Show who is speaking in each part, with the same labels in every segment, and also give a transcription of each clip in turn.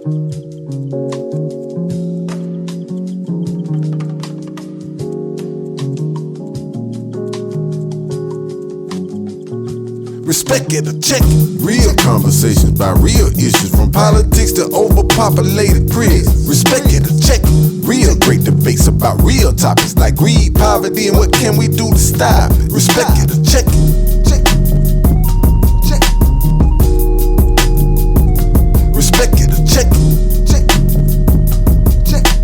Speaker 1: Respect it or check it. Real conversations about real issues, from politics to overpopulated prisons. Respect it or check it. Real great debates about real topics like greed, poverty, and what can we do to stop it. Respect it or check it. Check it. Check it. Respect it or check it. Check it. Check it.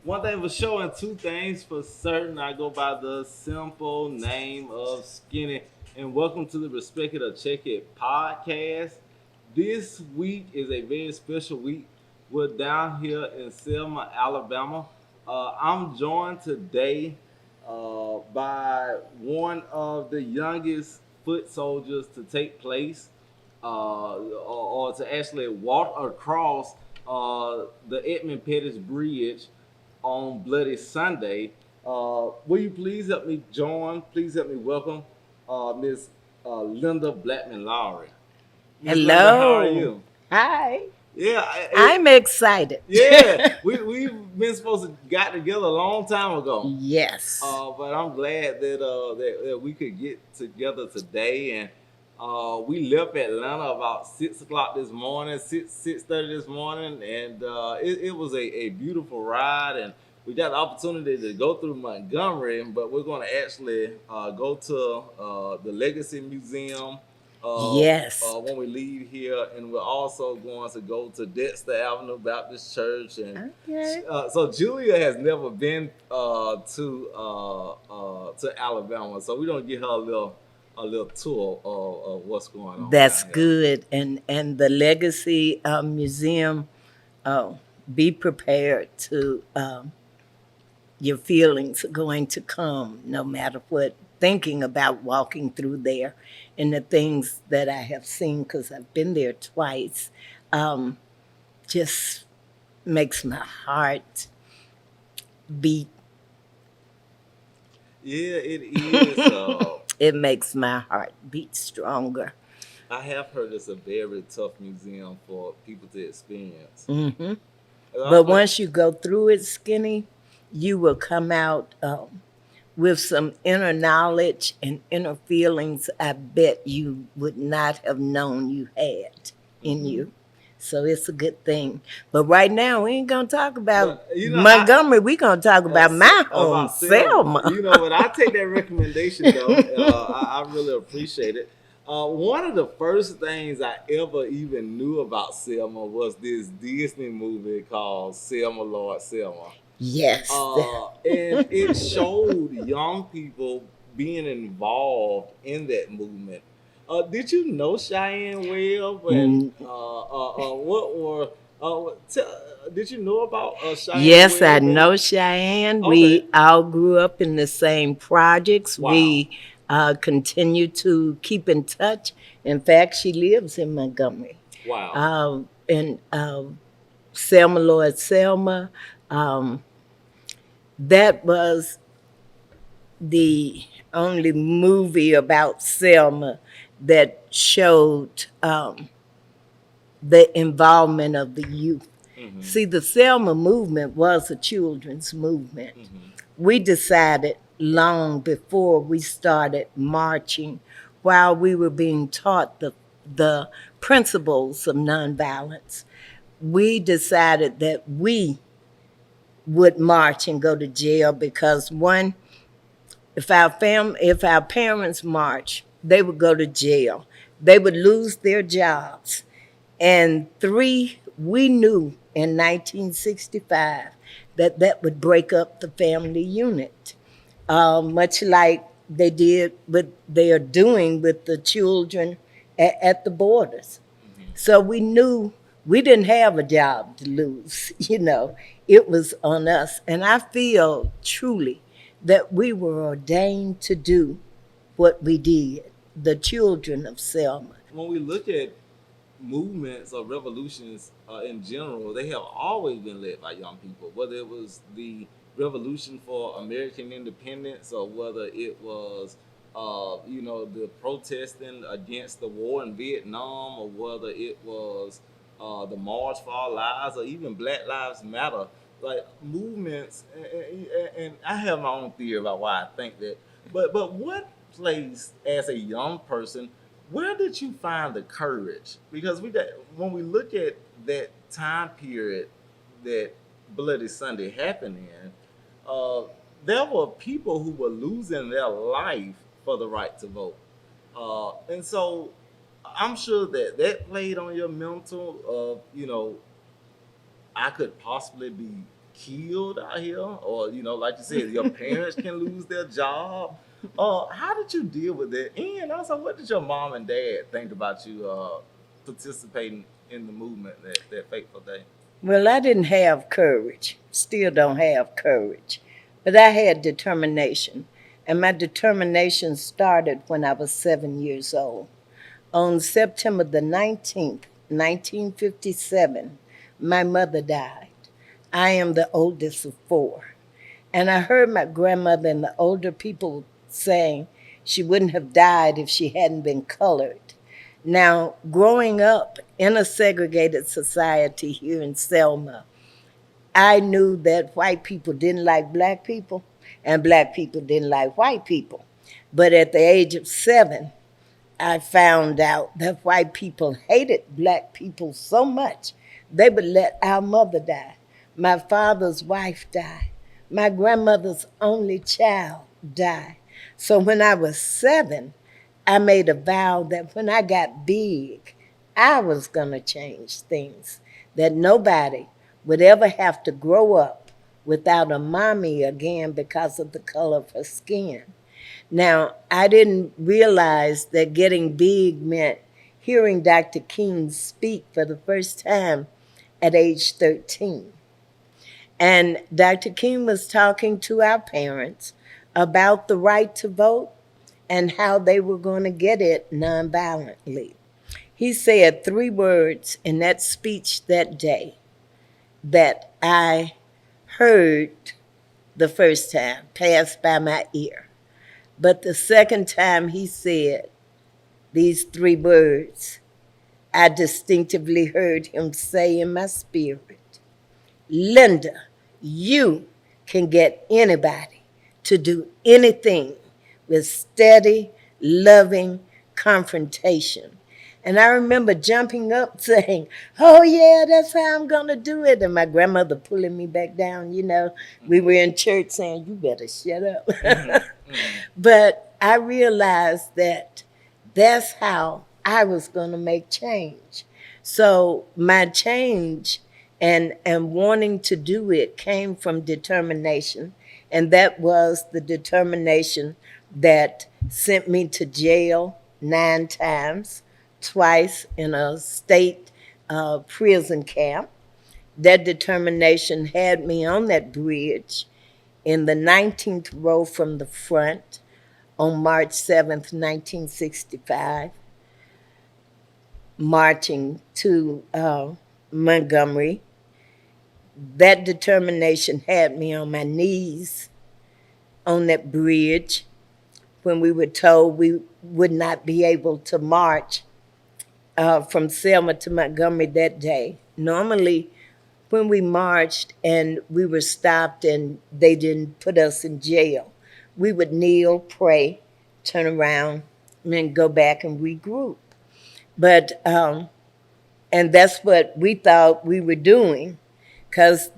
Speaker 2: One thing for sure and two things for certain. I go by the simple name of Skinny. And welcome to the Respect It or Check It podcast. This week is a very special week. We're down here in Selma, Alabama. I'm joined today by one of the youngest foot soldiers to take place or to actually walk across the Edmund Pettus Bridge on Bloody Sunday. Will you please help me welcome Miss Lynda Blackmon Lowry.
Speaker 3: Hello.
Speaker 2: Lynda, how are you?
Speaker 3: Hi.
Speaker 2: Yeah,
Speaker 3: I'm excited.
Speaker 2: Yeah, we've been supposed to got together a long time ago.
Speaker 3: Yes.
Speaker 2: But I'm glad that we could get together today, and we left Atlanta about 6 o'clock this morning, 6:30 this morning, and it was a beautiful ride, and we got the opportunity to go through Montgomery, but we're going to actually go to the Legacy Museum.
Speaker 3: Yes.
Speaker 2: When we leave here, and we're also going to go to Dexter Avenue Baptist Church, and
Speaker 3: Okay.
Speaker 2: so Julia has never been to Alabama, so we're gonna give her a little tour of what's going on.
Speaker 3: That's
Speaker 2: down here.
Speaker 3: good. And the Legacy Museum, be prepared to, your feelings are going to come no matter what, thinking about walking through there and the things that I have seen, because I've been there twice, just makes my heart beat.
Speaker 2: Yeah, it is.
Speaker 3: It makes my heart beat stronger.
Speaker 2: I have heard it's a very tough museum for people to experience.
Speaker 3: Hmm. But once you go through it, Skinny, you will come out with some inner knowledge and inner feelings I bet you would not have known you had in you. So it's a good thing. But right now, we ain't going to talk about Montgomery. We're going to talk about my home, Selma.
Speaker 2: You know what? I take that recommendation, though. I really appreciate it. One of the first things I ever even knew about Selma was this Disney movie called Selma, Lord Selma.
Speaker 3: Yes.
Speaker 2: And it showed young people being involved in that movement. Did you know Cheyenne well? And did you know about Cheyenne?
Speaker 3: Yes,
Speaker 2: well?
Speaker 3: I know Cheyenne.
Speaker 2: Okay.
Speaker 3: We all grew up in the same projects.
Speaker 2: Wow.
Speaker 3: We continue to keep in touch. In fact, she lives in Montgomery.
Speaker 2: Wow.
Speaker 3: And Selma, Lord Selma, that was the only movie about Selma that showed the involvement of the youth. Mm-hmm. See, the Selma movement was a children's movement. Mm-hmm. We decided long before we started marching, while we were being taught the principles of nonviolence, we decided that we would march and go to jail because, one, if our parents marched, they would go to jail. They would lose their jobs. And 3, we knew in 1965 that would break up the family unit, much like they are doing with the children at the borders. Mm-hmm. So we knew We didn't have a job to lose, it was on us. And I feel truly that we were ordained to do what we did, the children of Selma.
Speaker 2: When we look at movements or revolutions in general, they have always been led by young people. Whether it was the revolution for American independence, or whether it was, the protesting against the war in Vietnam, or whether it was the March for Our Lives, or even Black Lives Matter, like movements. And I have my own theory about why I think that. But what place as a young person, where did you find the courage? Because when we look at that time period that Bloody Sunday happened in, uh, there were people who were losing their life for the right to vote, and so I'm sure that that played on your mental of, I could possibly be killed out here, or like you said, your parents can lose their job. How did you deal with it? And also, what did your mom and dad think about you participating in the movement that fateful day?
Speaker 3: Well, I didn't have courage, still don't have courage, but I had determination. And my determination started when I was 7 years old. On September the 19th, 1957, my mother died. I am the oldest of four. And I heard my grandmother and the older people saying she wouldn't have died if she hadn't been colored. Now, growing up in a segregated society here in Selma, I knew that white people didn't like black people and black people didn't like white people. But at the age of 7, I found out that white people hated black people so much they would let our mother die. My father's wife died. My grandmother's only child died. So when I was 7, I made a vow that when I got big, I was going to change things, that nobody would ever have to grow up without a mommy again because of the color of her skin. Now, I didn't realize that getting big meant hearing Dr. King speak for the first time at age 13. And Dr. King was talking to our parents about the right to vote and how they were going to get it nonviolently. He said 3 words in that speech that day that I heard the first time, passed by my ear. But the second time he said these 3 words, I distinctively heard him say in my spirit, Lynda, you can get anybody to do anything with steady, loving confrontation. And I remember jumping up saying, oh, yeah, that's how I'm going to do it. And my grandmother pulling me back down. We were in church saying, you better shut up. But I realized that that's how I was going to make change. So my change and wanting to do it came from determination. And that was the determination that sent me to jail 9 times, twice in a state prison camp. That determination had me on that bridge in the 19th row from the front on March 7th, 1965, marching to Montgomery. That determination had me on my knees on that bridge when we were told we would not be able to march from Selma to Montgomery that day. Normally, when we marched and we were stopped and they didn't put us in jail, we would kneel, pray, turn around, and then go back and regroup. But and that's what we thought we were doing, because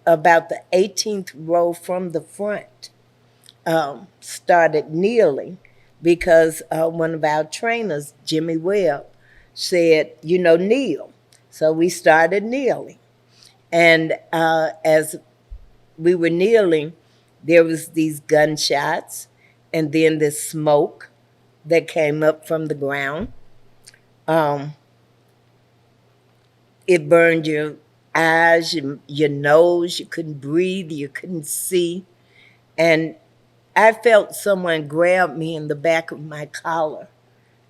Speaker 3: about the 18th row from the front started kneeling because one of our trainers, Jimmy Webb, said, kneel. So we started kneeling. And as we were kneeling, there was these gunshots and then this smoke that came up from the ground. It burned your eyes, your nose. You couldn't breathe. You couldn't see. And I felt someone grab me in the back of my collar,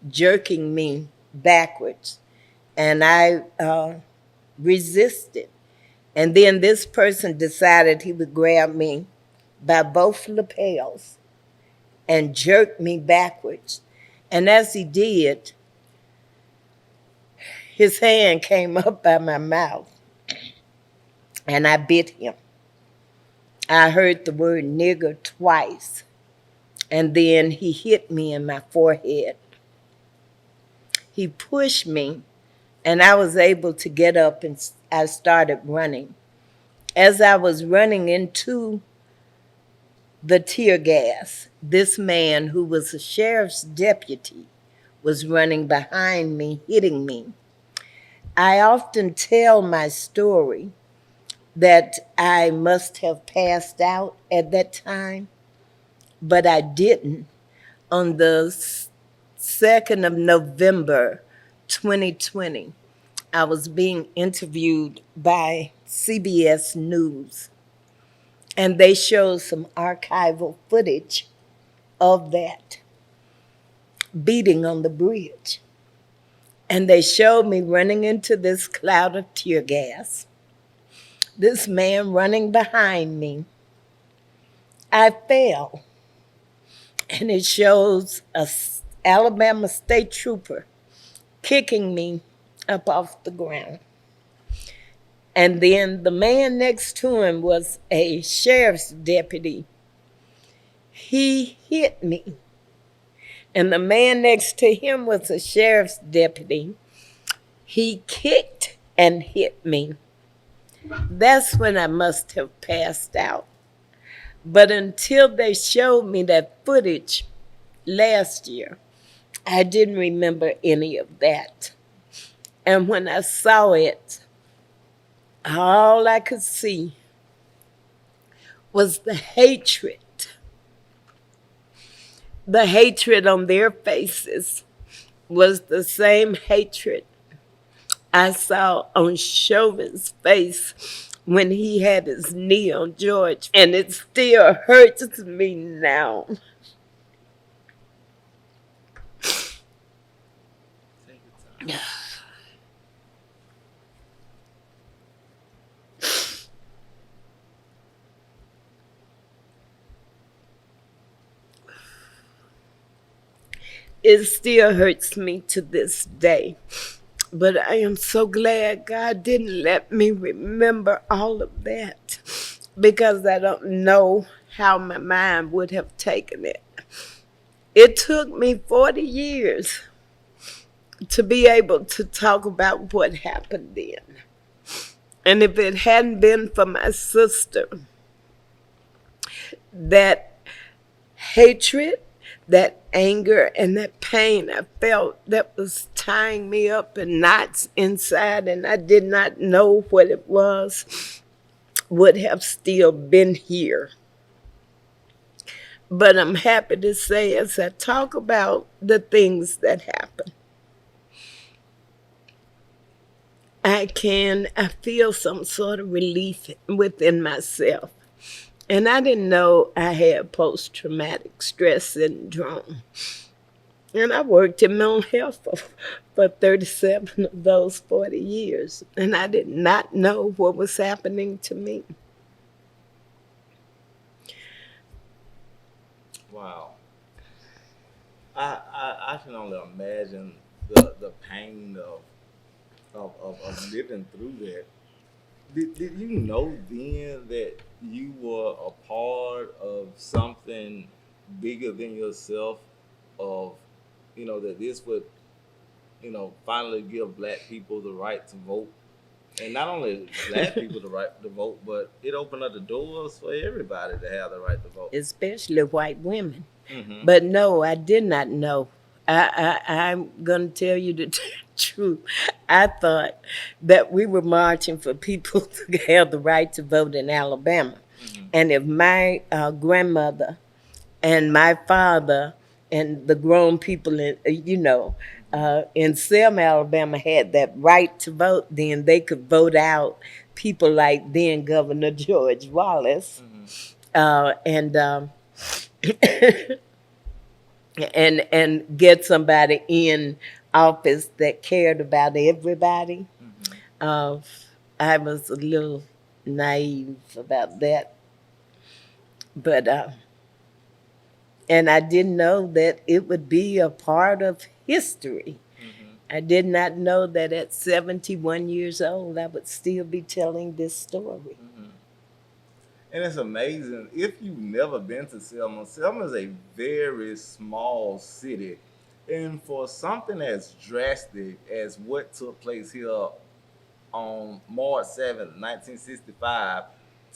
Speaker 3: jerking me backwards. And I resisted. And then this person decided he would grab me by both lapels and jerk me backwards. And as he did, his hand came up by my mouth and I bit him. I heard the word nigger twice, and then he hit me in my forehead. He pushed me, and I was able to get up and I started running. As I was running into the tear gas, this man who was a sheriff's deputy was running behind me, hitting me. I often tell my story that I must have passed out at that time, but I didn't. On the 2nd of November, 2020, I was being interviewed by CBS News, and they showed some archival footage of that beating on the bridge. And they showed me running into this cloud of tear gas, this man running behind me. I fell, and it shows a Alabama state trooper kicking me up off the ground. And then the man next to him was a sheriff's deputy. He hit me. And the man next to him was a sheriff's deputy. He kicked and hit me. That's when I must have passed out. But until they showed me that footage last year, I didn't remember any of that. And when I saw it, all I could see was the hatred. The hatred on their faces was the same hatred I saw on Chauvin's face when he had his knee on George, and it still hurts me now.
Speaker 2: Take your time.
Speaker 3: It still hurts me to this day. But I am so glad God didn't let me remember all of that, because I don't know how my mind would have taken it. It took me 40 years to be able to talk about what happened then. And if it hadn't been for my sister, that hatred, that anger, and that pain I felt that was tying me up in knots inside, and I did not know what it was, would have still been here. But I'm happy to say, as I talk about the things that happened, I feel some sort of relief within myself. And I didn't know I had post-traumatic stress syndrome. And I worked in mental health for 37 of those 40 years. And I did not know what was happening to me.
Speaker 2: Wow. I can only imagine the pain of living through that. Did you know then that you were a part of something bigger than yourself, of, that this would, finally give Black people the right to vote? And not only Black people the right to vote, but it opened up the doors for everybody to have the right to vote.
Speaker 3: Especially white women.
Speaker 2: Mm-hmm.
Speaker 3: But no, I did not know. I'm going to tell you the truth. I thought that we were marching for people to have the right to vote in Alabama. Mm-hmm. And if my grandmother and my father and the grown people, In Selma, Alabama had that right to vote. Then they could vote out people like then Governor George Wallace, and and get somebody in office that cared about everybody. Uh, I was a little naive about that, but and I didn't know that it would be a part of history. I did not know that at 71 years old I would still be telling this story.
Speaker 2: And it's amazing. If you've never been to Selma, Selma is a very small city. And for something as drastic as what took place here on March 7th, 1965,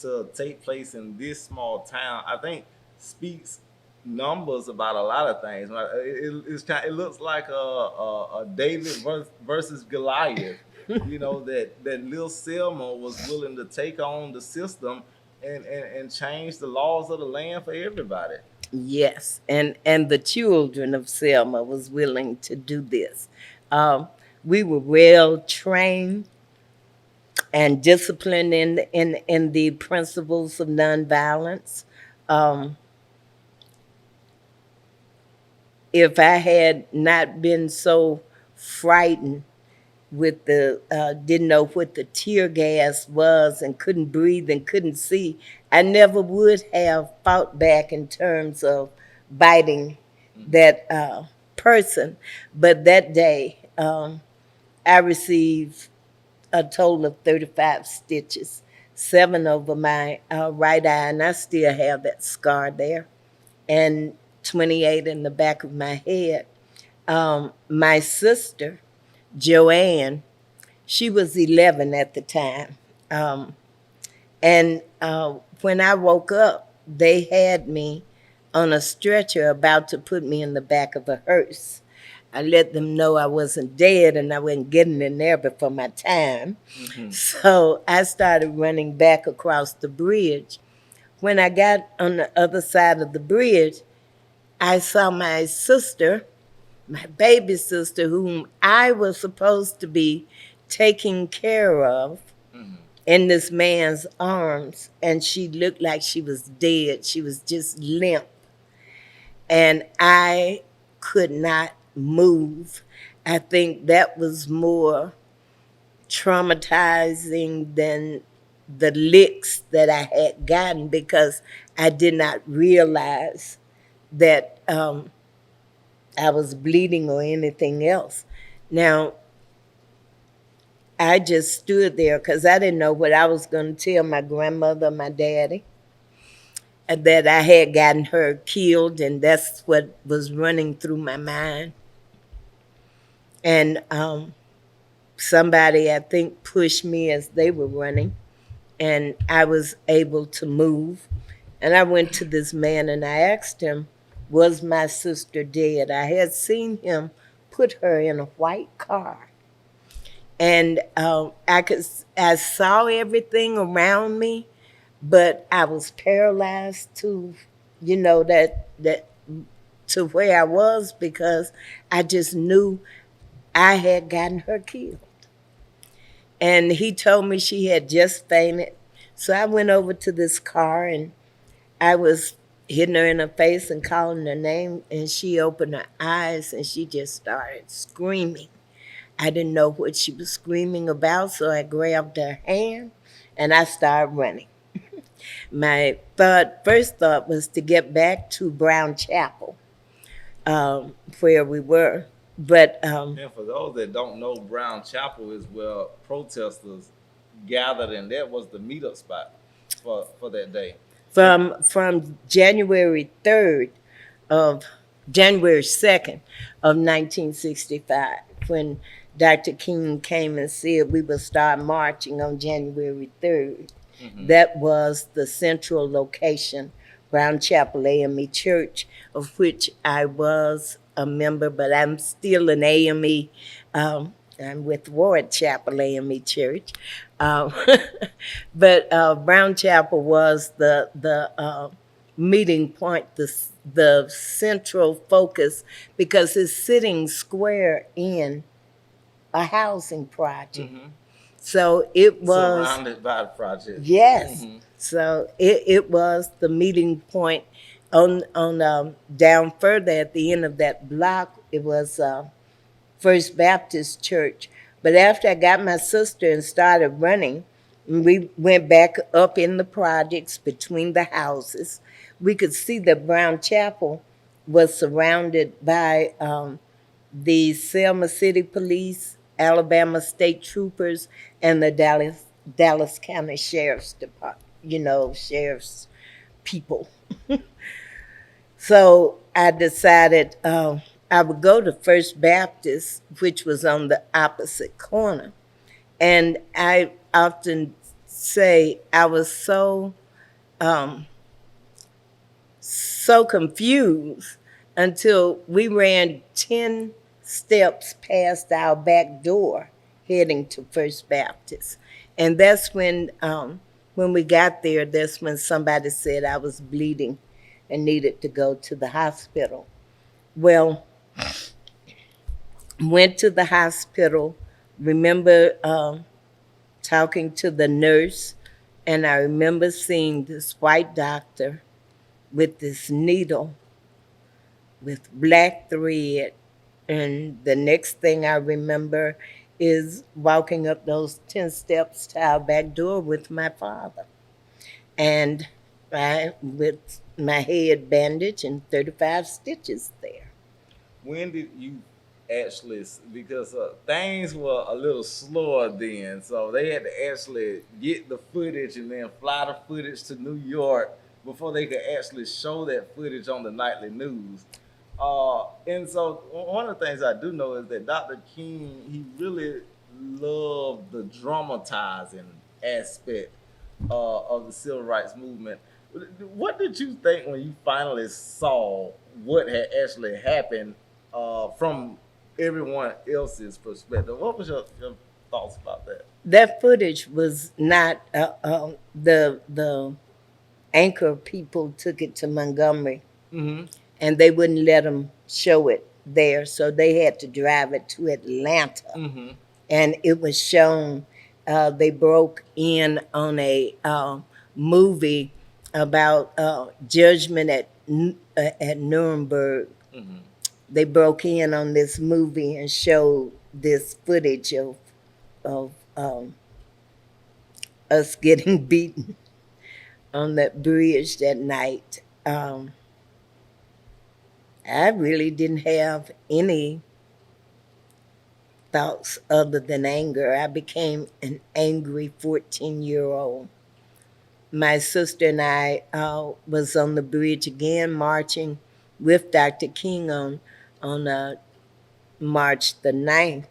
Speaker 2: to take place in this small town, I think speaks numbers about a lot of things. It looks like a David versus Goliath. That little Selma was willing to take on the system and change the laws of the land for everybody.
Speaker 3: Yes, and the children of Selma was willing to do this. Um, we were well trained and disciplined in the principles of nonviolence. Um, if I had not been so frightened with the didn't know what the tear gas was and couldn't breathe and couldn't see, I never would have fought back in terms of biting that person. But that day, I received a total of 35 stitches, 7 over my right eye, and I still have that scar there, and 28 in the back of my head. My sister, Joanne, she was 11 at the time. And when I woke up, they had me on a stretcher about to put me in the back of a hearse. I let them know I wasn't dead and I wasn't getting in there before my time. So I started running back across the bridge. When I got on the other side of the bridge, I saw my sister, my baby sister, whom I was supposed to be taking care of, in this man's arms, and she looked like she was dead. She was just limp. And I could not move. I think that was more traumatizing than the licks that I had gotten because I did not realize that I was bleeding or anything else. Now, I just stood there because I didn't know what I was going to tell my grandmother, my daddy, and that I had gotten her killed, and that's what was running through my mind. And somebody, I think, pushed me as they were running, and I was able to move. And I went to this man and I asked him, was my sister dead? I had seen him put her in a white car. And I saw everything around me, but I was paralyzed to, that to where I was because I just knew I had gotten her killed. And he told me she had just fainted. So I went over to this car and I was hitting her in her face and calling her name, and she opened her eyes and she just started screaming. I didn't know what she was screaming about, so I grabbed her hand and I started running. My first thought was to get back to Brown Chapel, where we were. But
Speaker 2: And for those that don't know, Brown Chapel is where protesters gathered, and that was the meetup spot for that day.
Speaker 3: from of January 2nd of 1965, when Dr. King came and said we would start marching on January 3rd. That was the central location, Brown Chapel AME Church, of which I was a member, but I'm still an AME. I'm with Ward Chapel AME Church. Um, but Brown Chapel was the meeting point, the central focus, because it's sitting square in a housing project. So it was,
Speaker 2: Surrounded by the project.
Speaker 3: yes. So it was the meeting point on down further at the end of that block. It was First Baptist Church. But after I got my sister and started running, we went back up in the projects between the houses. We could see that Brown Chapel was surrounded by the Selma City Police, Alabama State Troopers, and the Dallas County Sheriff's Department, sheriff's people. So I decided I would go to First Baptist, which was on the opposite corner. And I often say I was um, so confused until we ran 10 steps past our back door heading to First Baptist. And that's when we got there, that's when somebody said I was bleeding and needed to go to the hospital. Well, went to the hospital, remember talking to the nurse, and I remember seeing this white doctor with this needle with black thread. And the next thing I remember is walking up those 10 steps to our back door with my father. And I, with my head bandaged and 35 stitches there.
Speaker 2: When did you actually, because things were a little slower then, so they had to actually get the footage and then fly the footage to New York before they could actually show that footage on the nightly news. And so one of the things I do know is that Dr. King, he really loved the dramatizing aspect of the civil rights movement. What did you think when you finally saw what had actually happened from everyone else's perspective? What was your thoughts about that?
Speaker 3: That footage was not the anchor people took it to Montgomery,
Speaker 2: Mm-hmm.
Speaker 3: and they wouldn't let them show it there, so they had to drive it to Atlanta,
Speaker 2: Mm-hmm.
Speaker 3: and it was shown. They broke in on a movie about judgment at Nuremberg.
Speaker 2: Mm-hmm.
Speaker 3: They broke in on this movie and showed this footage of us getting beaten on that bridge that night. I really didn't have any thoughts other than anger. I became an angry 14-year-old. My sister and I was on the bridge again marching with Dr. King on March the 9th,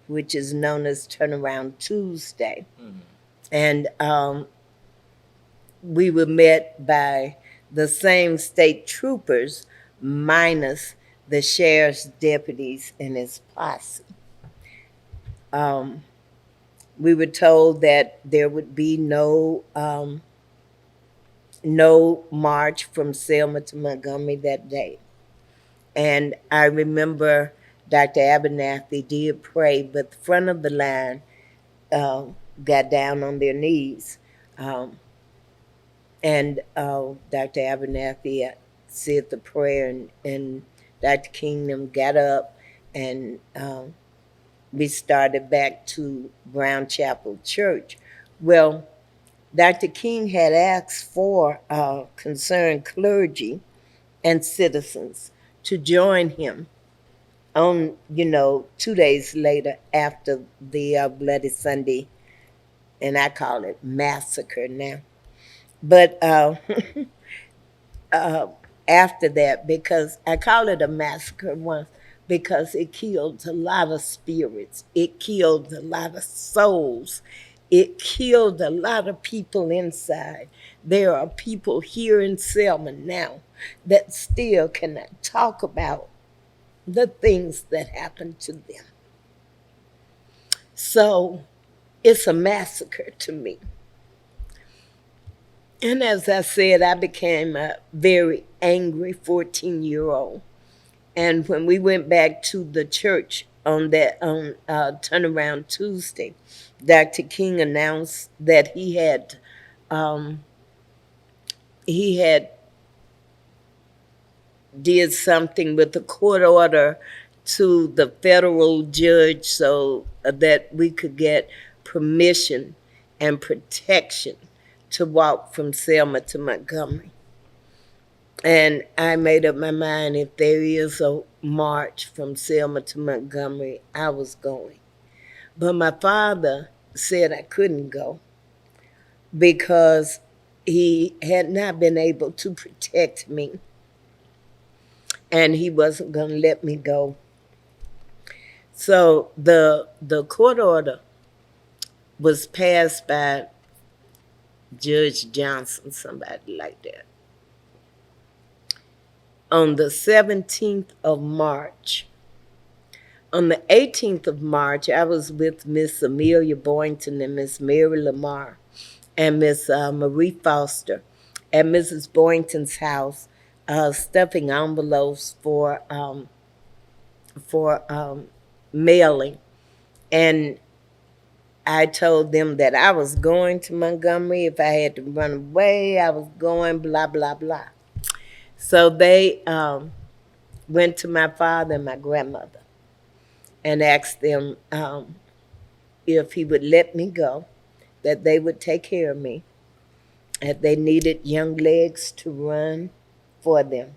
Speaker 3: which is known as Turnaround Tuesday.
Speaker 2: Mm-hmm.
Speaker 3: And we were met by the same state troopers minus the sheriff's deputies and his posse. We were told that there would be no march from Selma to Montgomery that day. And I remember Dr. Abernathy did pray, but the front of the line got down on their knees. And Dr. Abernathy said the prayer, and Dr. Kingdom got up, and we started back to Brown Chapel Church. Well, Dr. King had asked for concerned clergy and citizens to join him on, 2 days later after the Bloody Sunday, and I call it massacre now. But after that, because I call it a massacre once, because it killed a lot of spirits, it killed a lot of souls, it killed a lot of people inside. There are people here in Selma now that still cannot talk about the things that happened to them. So it's a massacre to me. And as I said, I became a very angry 14-year-old. And when we went back to the church on that on turnaround Tuesday, Dr. King announced that um, he had did something with the court order to the federal judge so that we could get permission and protection to walk from Selma to Montgomery. And I made up my mind, if there is a march from Selma to Montgomery, I was going. But my father said I couldn't go because he had not been able to protect me and he wasn't going to let me go. So the court order was passed by Judge Johnson, somebody like that, on the 17th of March. On the 18th of March, I was with Miss Amelia Boynton and Miss Mary Lamar and Miss Marie Foster at Mrs. Boynton's house, stuffing envelopes for mailing. And I told them that I was going to Montgomery. If I had to run away, I was going, blah, blah, blah. So they went to my father and my grandmother and asked them if he would let me go, that they would take care of me, that they needed young legs to run for them.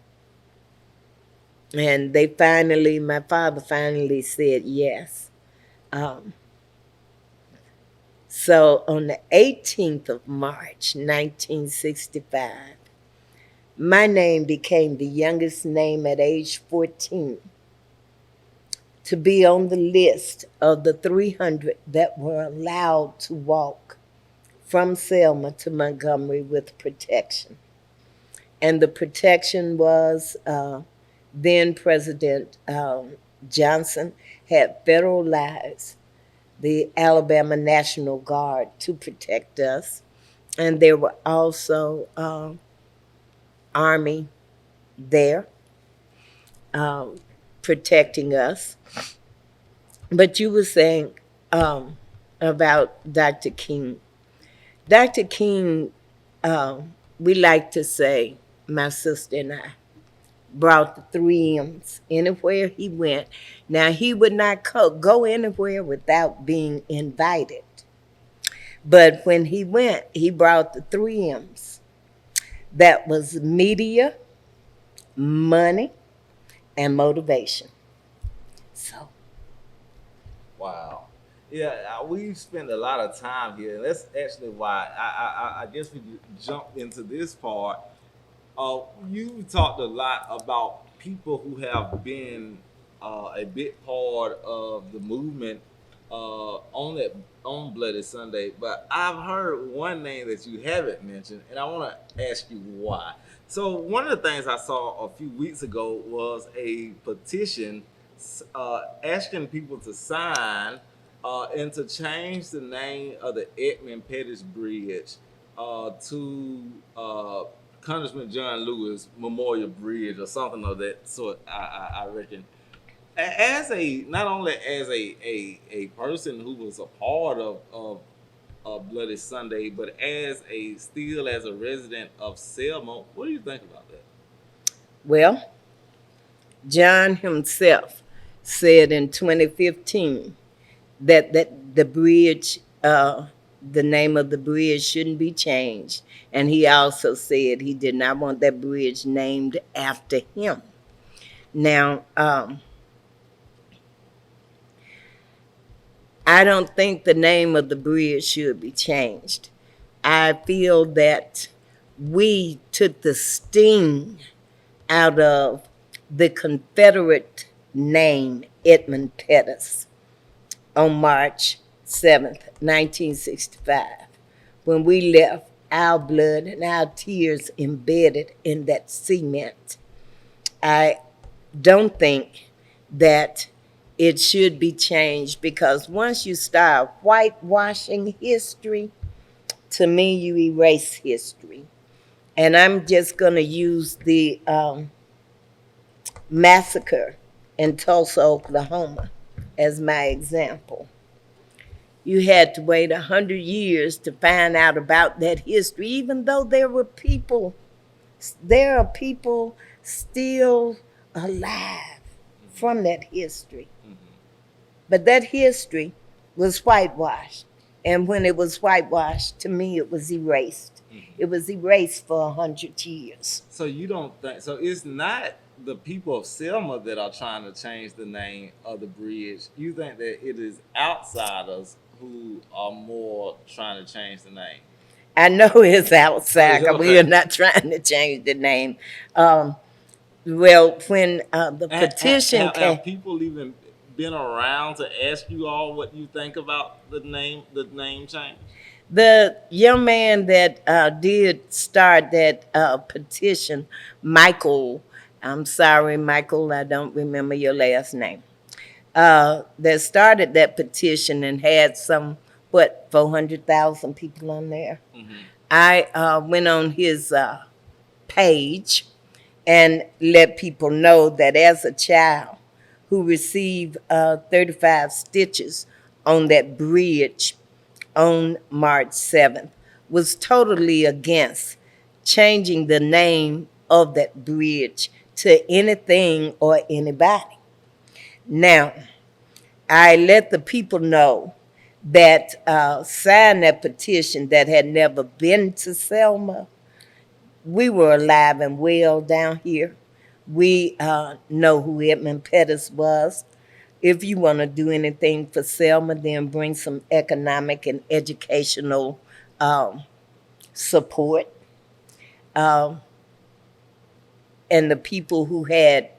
Speaker 3: And my father finally said yes. So on the 18th of March, 1965, my name became the youngest name at age 14 to be on the list of the 300 that were allowed to walk from Selma to Montgomery with protection. And the protection was then President Johnson had federalized the Alabama National Guard to protect us. And there were also Army there protecting us. But you were saying about Dr. King. Dr. King, we like to say, my sister and I, brought the 3 M's anywhere he went. Now, he would not go anywhere without being invited. But when he went, he brought the 3 M's. That was media, money, and motivation. So.
Speaker 2: Wow. Yeah, we spend a lot of time here, and that's actually why I guess we jump into this part. You talked a lot about people who have been a big part of the movement on Bloody Sunday, but I've heard one name that you haven't mentioned, and I want to ask you why. So one of the things I saw a few weeks ago was a petition asking people to sign and to change the name of the Edmund Pettus Bridge to Congressman John Lewis Memorial Bridge or something of that sort. I reckon. As not only as a person who was a part of Bloody Sunday, but as a resident of Selma, what do you think about that?
Speaker 3: Well, John himself said in 2015 that the bridge, the name of the bridge shouldn't be changed. And he also said he did not want that bridge named after him. Now, I don't think the name of the bridge should be changed. I feel that we took the sting out of the Confederate name Edmund Pettus on March 7th, 1965, when we left our blood and our tears embedded in that cement. I don't think that it should be changed, because once you start whitewashing history, to me, you erase history. And I'm just going to use the massacre in Tulsa, Oklahoma as my example. You had to wait 100 years to find out about that history, even though there are people still alive from that history. But that history was whitewashed. And when it was whitewashed, to me, it was erased. It was erased for 100 years.
Speaker 2: So you don't think so? It's not the people of Selma that are trying to change the name of the bridge. You think that it is outsiders who are more trying to change the name?
Speaker 3: I know it's outside.
Speaker 2: Okay.
Speaker 3: We are not trying to change the name. Well, when the petition came,
Speaker 2: have people even been around to ask you all what you think about the name change?
Speaker 3: the young man that did start that petition, Michael, I'm sorry, Michael, I don't remember your last name, that started that petition and had 400,000 people on there. I went on his page and let people know that as a child who received 35 stitches on that bridge on March 7th, was totally against changing the name of that bridge to anything or anybody. Now, I let the people know that signed that petition that had never been to Selma. We were alive and well down here. We know who Edmund Pettis was. If you want to do anything for Selma, then bring some economic and educational support. And the people who had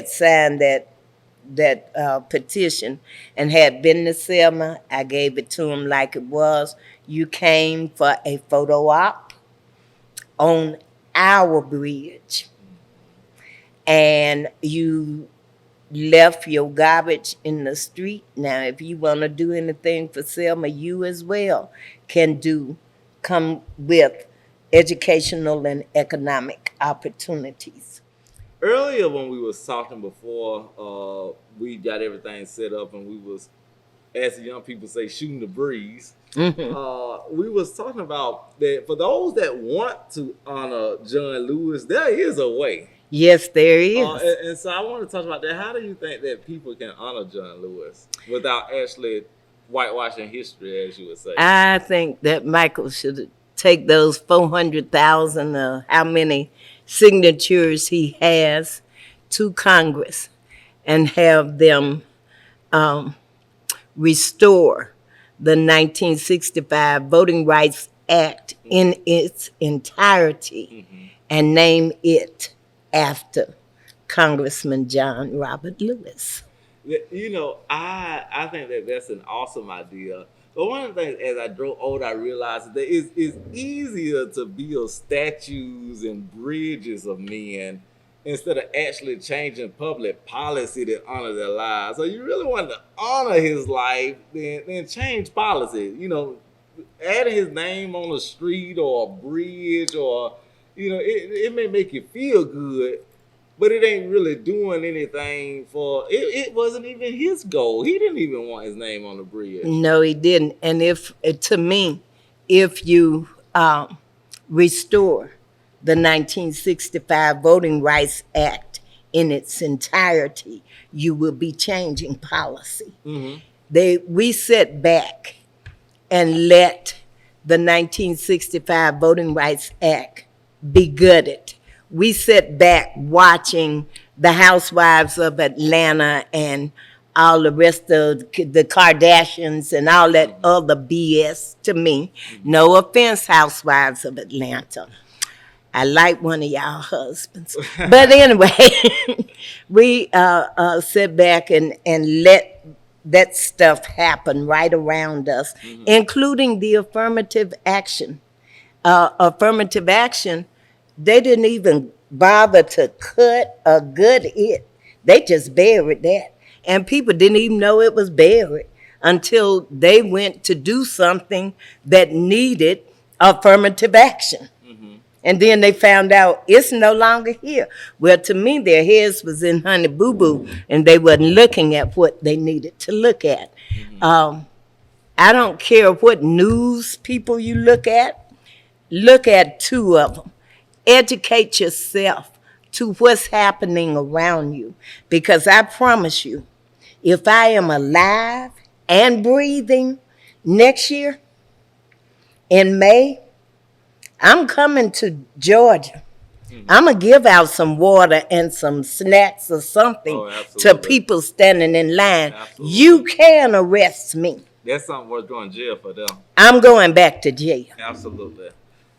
Speaker 3: signed that petition and had been to Selma, I gave it to them like it was. You came for a photo op on our bridge, and you left your garbage in the street. Now, if you want to do anything for Selma, you as well can come with educational and economic opportunities.
Speaker 2: Earlier when we was talking before we got everything set up and we was, as the young people say, shooting the breeze, we was talking about that for those that want to honor John Lewis, there is a way.
Speaker 3: Yes, there is.
Speaker 2: And so I want to talk about that. How do you think that people can honor John Lewis without actually whitewashing history, as you would say?
Speaker 3: I think that Michael should take those 400,000, how many signatures he has, to Congress and have them restore the 1965 Voting Rights Act in its entirety and name it after Congressman John Robert Lewis.
Speaker 2: You know, I think that that's an awesome idea. But one of the things, as I grow older, I realized that it's easier to build statues and bridges of men instead of actually changing public policy to honor their lives. So you really want to honor his life, then change policy. You know, adding his name on a street or a bridge or, you know, it may make you feel good, but it ain't really doing anything for it. It wasn't even his goal. He didn't even want his name on the bridge.
Speaker 3: No, he didn't. And to me, if you restore the 1965 Voting Rights Act in its entirety, you will be changing policy. We sat back and let the 1965 Voting Rights Act be gutted. We sat back watching the housewives of Atlanta and all the rest of the Kardashians and all that other BS to me. No offense, housewives of Atlanta. I like one of y'all husbands. But anyway, we sit back and let that stuff happen right around us, including the affirmative action. Affirmative action, they didn't even bother to cut or gut it. They just buried that. And people didn't even know it was buried until they went to do something that needed affirmative action. And then they found out it's no longer here. Well, to me, their heads was in Honey Boo Boo, and they wasn't looking at what they needed to look at. I don't care what news people you look at two of them. Educate yourself to what's happening around you. Because I promise you, if I am alive and breathing next year in May, I'm coming to Georgia. I'm going to give out some water and some snacks or something to people standing in line. Absolutely. You can arrest me.
Speaker 2: That's something worth going to jail for them.
Speaker 3: I'm going back to jail.
Speaker 2: Absolutely.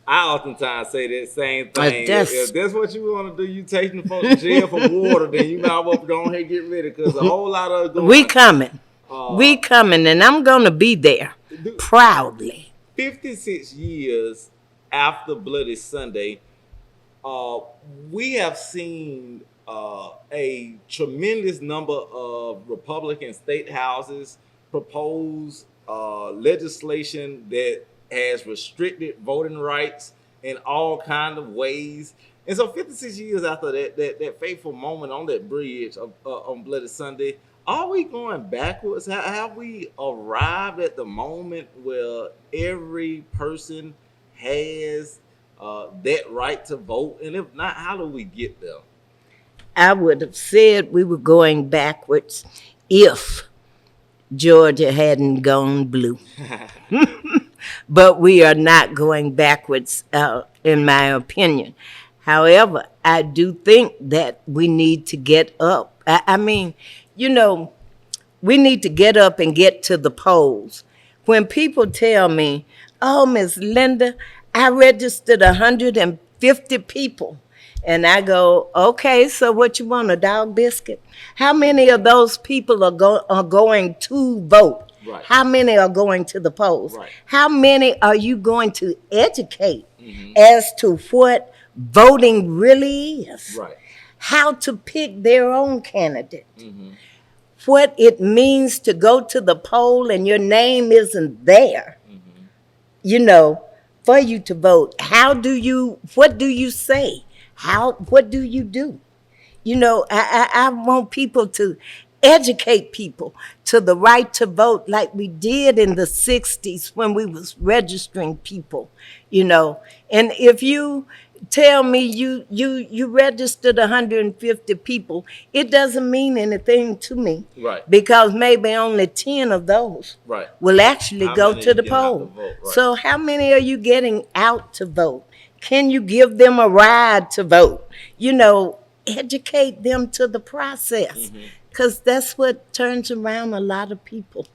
Speaker 2: I oftentimes say that same thing. If that's what you want to do, you taking the folks to jail for water, then you might well go ahead and get ready, because a whole lot of going.
Speaker 3: We coming, and I'm going to be there proudly.
Speaker 2: 56 years after Bloody Sunday, we have seen a tremendous number of Republican state houses propose legislation that has restricted voting rights in all kind of ways. And so 56 years after that fateful moment on that bridge on Bloody Sunday, are we going backwards? Have we arrived at the moment where every person has that right to vote? And if not, how do we get there?
Speaker 3: I would have said we were going backwards if Georgia hadn't gone blue. But we are not going backwards, in my opinion. However, I do think that we need to get up. I mean, we need to get up and get to the polls. When people tell me, oh, Miss Lynda, I registered 150 people. And I go, okay, so what you want, a dog biscuit? How many of those people are going to vote? Right. How many are going to the polls? Right. How many are you going to educate as to what voting really is? Right. How to pick their own candidate? What it means to go to the poll and your name isn't there, for you to vote. What do you say? What do you do? I want people to educate people to the right to vote like we did in the 60s when we was registering people, And if you tell me you registered 150 people, it doesn't mean anything to me. Right. Because maybe only 10 of those will actually go to the poll. Right. So how many are you getting out to vote? Can you give them a ride to vote? Educate them to the process. Because that's what turns around a lot of people.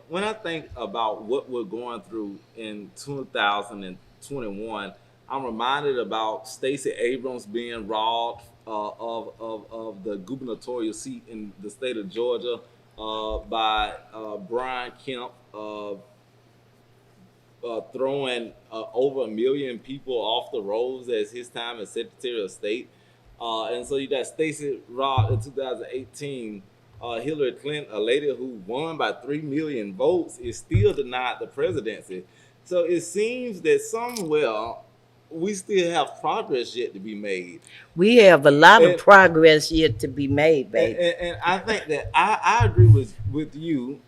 Speaker 2: When I think about what we're going through in 2021, I'm reminded about Stacey Abrams being robbed of the gubernatorial seat in the state of Georgia by Brian Kemp throwing over 1 million people off the rolls as his time as Secretary of State. And so you got Stacey robbed in 2018. Hillary Clinton, a lady who won by 3 million votes, is still denied the presidency. So it seems that somewhere we still have progress yet to be made.
Speaker 3: We have a lot of progress yet to be made, baby.
Speaker 2: And I think that I agree with you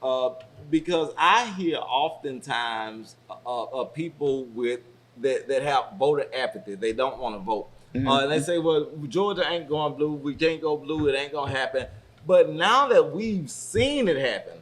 Speaker 2: because I hear oftentimes people that have voter apathy. They don't want to vote. And they say, well, Georgia ain't going blue. We can't go blue. It ain't going to happen. But now that we've seen it happen,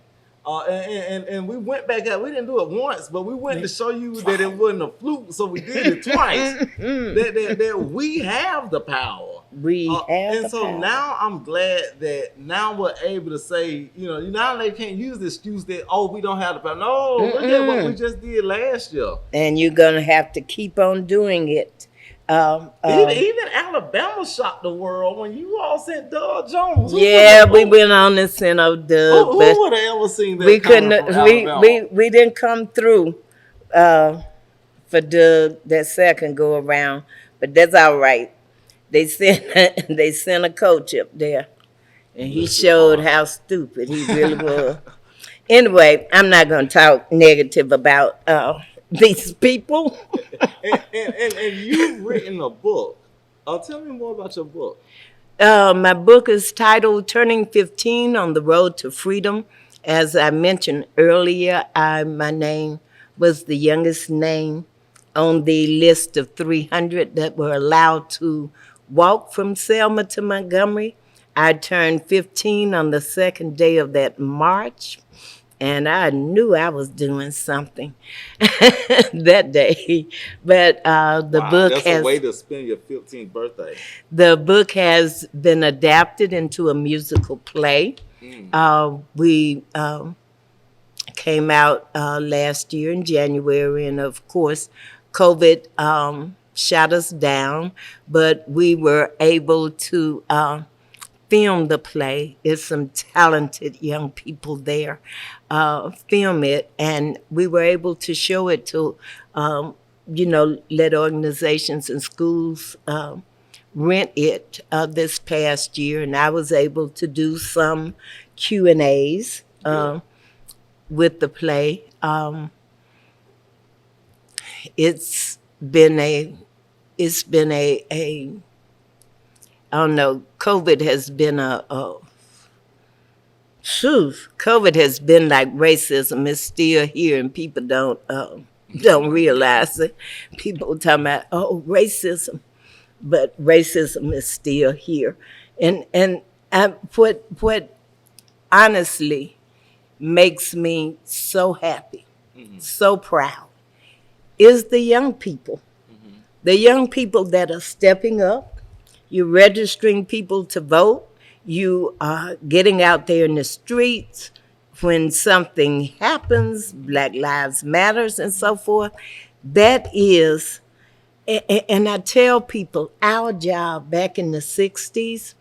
Speaker 2: and we went back out, we didn't do it once, but we went to show you that it wasn't a fluke, so we did it twice, that we have the power. And so now I'm glad that now we're able to say, now they can't use the excuse that, we don't have the power. No, look at what we just did last year.
Speaker 3: And you're going to have to keep on doing it.
Speaker 2: Even Alabama shocked the world when you all sent Doug Jones.
Speaker 3: We went on and sent Doug.
Speaker 2: Who would have ever seen that?
Speaker 3: We didn't come through for Doug that second go around, but that's all right. They sent a coach up there, and he showed how stupid he really was. Anyway, I'm not going to talk negative about these people.
Speaker 2: And you've written a book. Tell me more about your book.
Speaker 3: My book is titled Turning 15 on the Road to Freedom. As I mentioned earlier, my name was the youngest name on the list of 300 that were allowed to walk from Selma to Montgomery. I turned 15 on the second day of that march, and I knew I was doing something that day. But
Speaker 2: Wow, that's a way to spend your 15th birthday.
Speaker 3: the book has been adapted into a musical play.
Speaker 2: Mm.
Speaker 3: We came out last year in January, and of course, COVID shut us down, but we were able to film the play. There's some talented young people there. Film it, and we were able to show it to, let organizations and schools rent it this past year, and I was able to do some Q&As with the play. It's been a, it's been a I don't know. COVID has been like racism. It's still here, and people don't realize it. People talking about racism, but racism is still here, and what honestly makes me so happy, so proud, is the young people. The young people that are stepping up. You're registering people to vote. You are getting out there in the streets when something happens, Black Lives Matters and so forth. That is, and I tell people, our job back in the 60s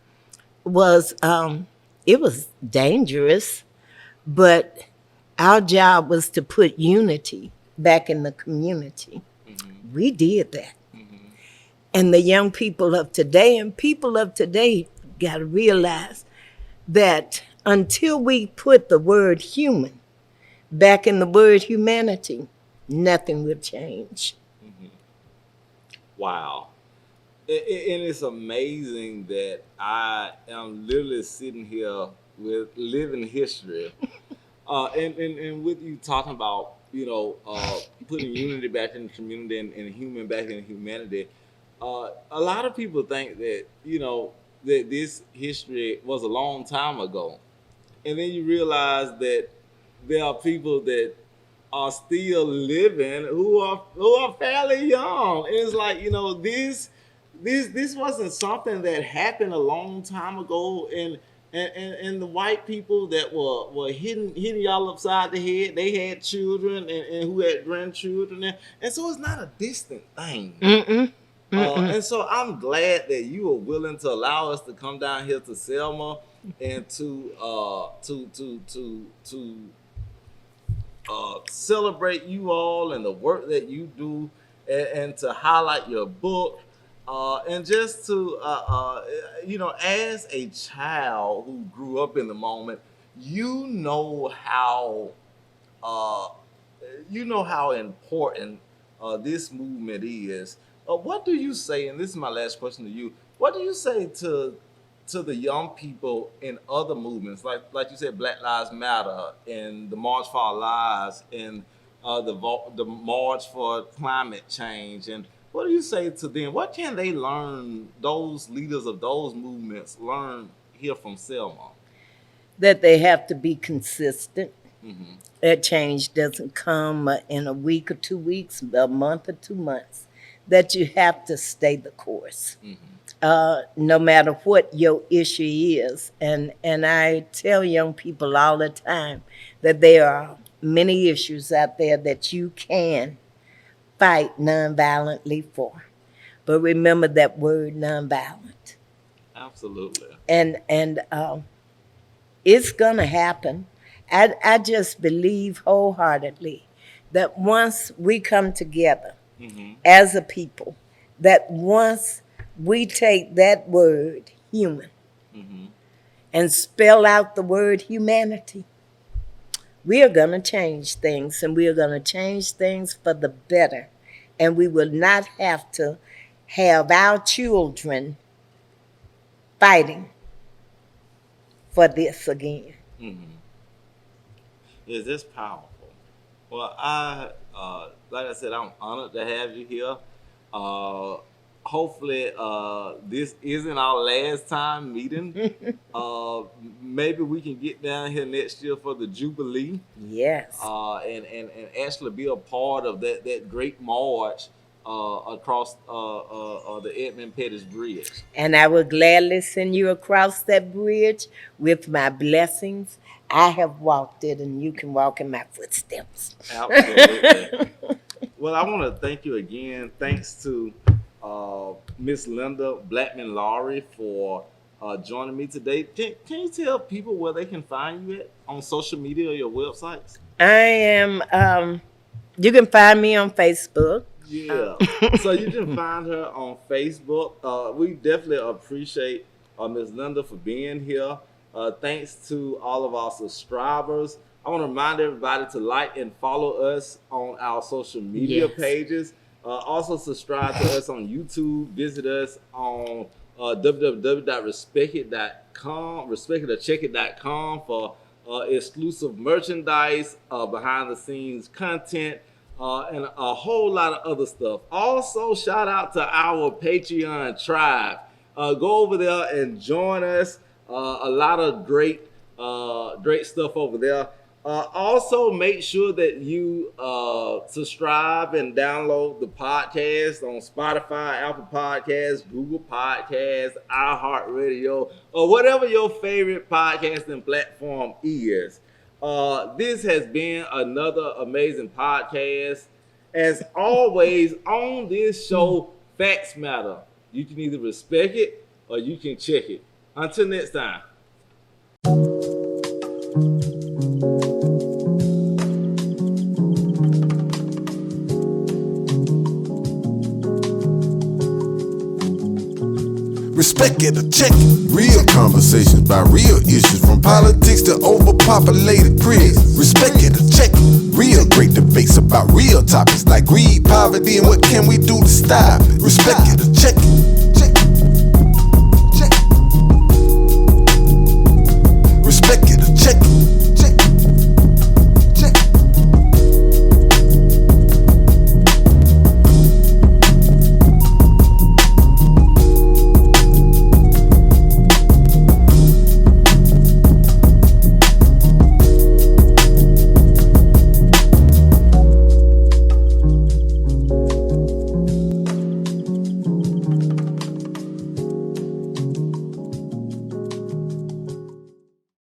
Speaker 3: was, it was dangerous, but our job was to put unity back in the community. We did that. And the young people of today, and people of today got to realize that until we put the word human back in the word humanity, nothing will change.
Speaker 2: Wow. And it's amazing that I am literally sitting here with living history. And with you talking about, putting unity back in the community and human back in humanity, a lot of people think that, that this history was a long time ago. And then you realize that there are people that are still living who are fairly young. And it's like, this wasn't something that happened a long time ago, and the white people that were hitting y'all upside the head, they had children and who had grandchildren, and so it's not a distant thing.
Speaker 3: Mm-mm.
Speaker 2: And so I'm glad that you are willing to allow us to come down here to Selma and to celebrate you all and the work that you do, and to highlight your book, and just to as a child who grew up in the moment, uh, how important this movement is. What do you say? And this is my last question to you. What do you say to the young people in other movements, like you said, Black Lives Matter and the March for Our Lives and the March for Climate Change? And what do you say to them? What can they learn? Those leaders of those movements learn here from Selma?
Speaker 3: That they have to be consistent. That change doesn't come in a week or 2 weeks, a month or 2 months. That you have to stay the course, no matter what your issue is. And I tell young people all the time that there are many issues out there that you can fight nonviolently for. But remember that word, nonviolent.
Speaker 2: Absolutely.
Speaker 3: And it's gonna happen. I just believe wholeheartedly that once we come together as a people, that once we take that word, human, and spell out the word humanity, We are going to change things, and we are going to change things for the better. And we will not have to have our children fighting for this again.
Speaker 2: Is this powerful? Well, like I said, I'm honored to have you here. Hopefully, this isn't our last time meeting. Maybe we can get down here next year for the Jubilee.
Speaker 3: Yes.
Speaker 2: And actually be a part of that great march across the Edmund Pettus Bridge.
Speaker 3: And I will gladly send you across that bridge with my blessings. I have walked it, and you can walk in my footsteps.
Speaker 2: Absolutely. Well, I want to thank you again. Thanks to Miss Lynda Blackmon Lowry for joining me today. Can you tell people where they can find you at on social media or your websites?
Speaker 3: I am, you can find me on Facebook.
Speaker 2: Yeah. So you can find her on Facebook. We definitely appreciate Ms. Lynda for being here. Thanks to all of our subscribers. I want to remind everybody to like and follow us on our social media pages. Also subscribe to us on YouTube. Visit us on respectitcheckit.com for exclusive merchandise, behind the scenes content, and a whole lot of other stuff. Also, shout out to our Patreon tribe. Go over there and join us. A lot of great stuff over there. Also, make sure that you subscribe and download the podcast on Spotify, Apple Podcasts, Google Podcasts, iHeartRadio, or whatever your favorite podcasting platform is. This has been another amazing podcast. As always, on this show, facts matter. You can either respect it or you can check it. Until next time.
Speaker 1: Respect it or check it. Real conversations about real issues, from politics to overpopulated prisons. Respect it or check it. Real great debates about real topics like greed, poverty, and what can we do to stop it. Respect it or check it.